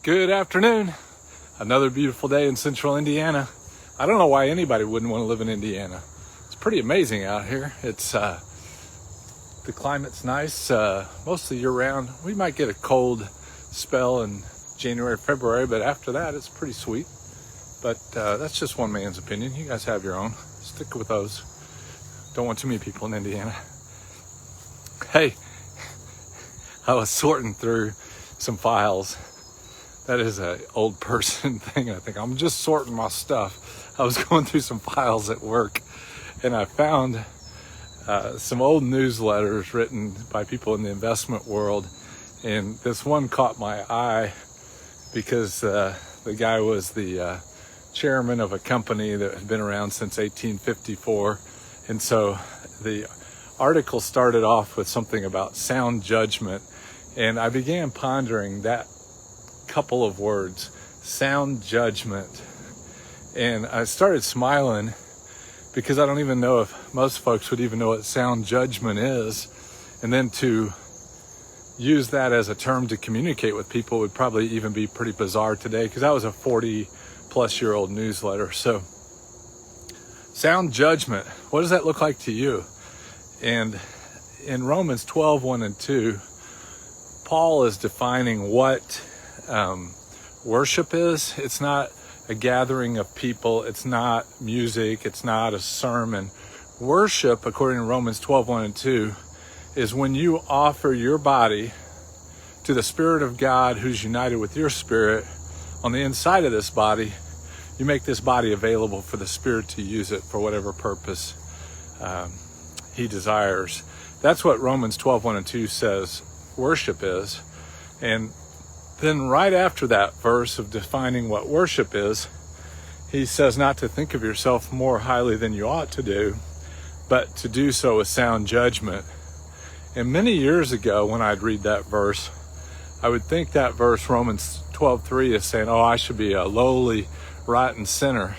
Good afternoon. Another beautiful day in central Indiana. I don't know why anybody wouldn't want to live in Indiana. It's pretty amazing out here. It's the climate's nice mostly year round. We might get a cold spell in January, February, but after that it's pretty sweet. But that's just one man's opinion. You guys have your own. Stick with those. Don't want too many people in Indiana. Hey, I was sorting through some files. That is an old person thing. I think I'm just sorting my stuff. I was going through some files at work and I found some old newsletters written by people in the investment world. And this one caught my eye because the guy was the chairman of a company that had been around since 1854. And so the article started off with something about sound judgment. And I began pondering that couple of words, sound judgment. And I started smiling because I don't even know if most folks would even know what sound judgment is. And then to use that as a term to communicate with people would probably even be pretty bizarre today, because that was a 40-plus-year-old newsletter. So sound judgment, what does that look like to you? And in Romans 12:1 and 2, Paul is defining what worship is. It's not a gathering of people. It's not music. It's not a sermon. Worship, according to Romans 12:1 and 2, is when you offer your body to the Spirit of God who's united with your spirit on the inside of this body. You make this body available for the Spirit to use it for whatever purpose He desires. That's what Romans 12:1 and 2 says worship is. And then right after that verse of defining what worship is, he says not to think of yourself more highly than you ought to do, but to do so with sound judgment. And many years ago when I'd read that verse, I would think that verse, Romans 12:3, is saying, oh, I should be a lowly, rotten sinner.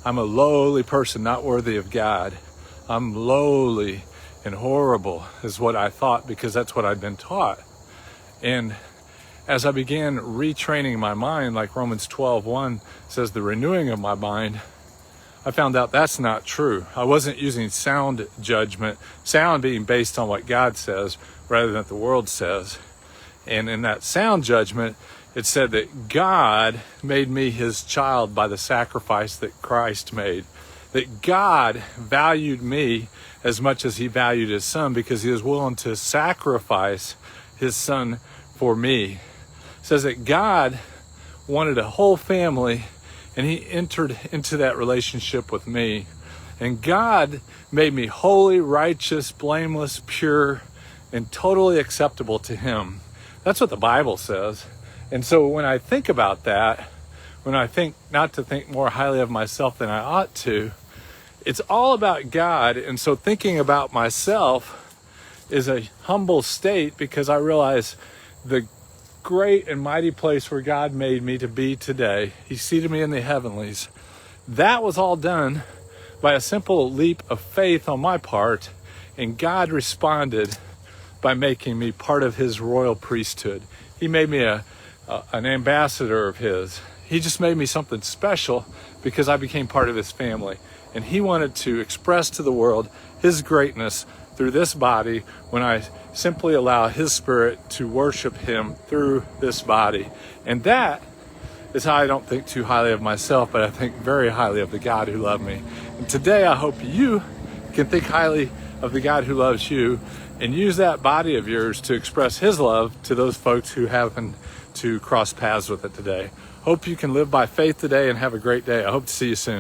I'm a lowly person, not worthy of God. I'm lowly and horrible is what I thought, because that's what I'd been taught. And as I began retraining my mind, like Romans 12:1 says, the renewing of my mind, I found out that's not true. I wasn't using sound judgment, sound being based on what God says rather than what the world says. And in that sound judgment, it said that God made me his child by the sacrifice that Christ made. That God valued me as much as he valued his son, because he was willing to sacrifice his son for me. It says that God wanted a whole family, and he entered into that relationship with me. And God made me holy, righteous, blameless, pure, and totally acceptable to him. That's what the Bible says. And so when I think about that, when I think not to think more highly of myself than I ought to, it's all about God. And so thinking about myself is a humble state, because I realize the great and mighty place where God made me to be today. He seated me in the heavenlies. That was all done by a simple leap of faith on my part, and God responded by making me part of his royal priesthood. He made me an ambassador of his. He just made me something special because I became part of his family. And he wanted to express to the world his greatness through this body when I simply allow his spirit to worship him through this body. And that is how I don't think too highly of myself, but I think very highly of the God who loved me. And today I hope you can think highly of the God who loves you and use that body of yours to express his love to those folks who happen to cross paths with it today. Hope you can live by faith today and have a great day. I hope to see you soon.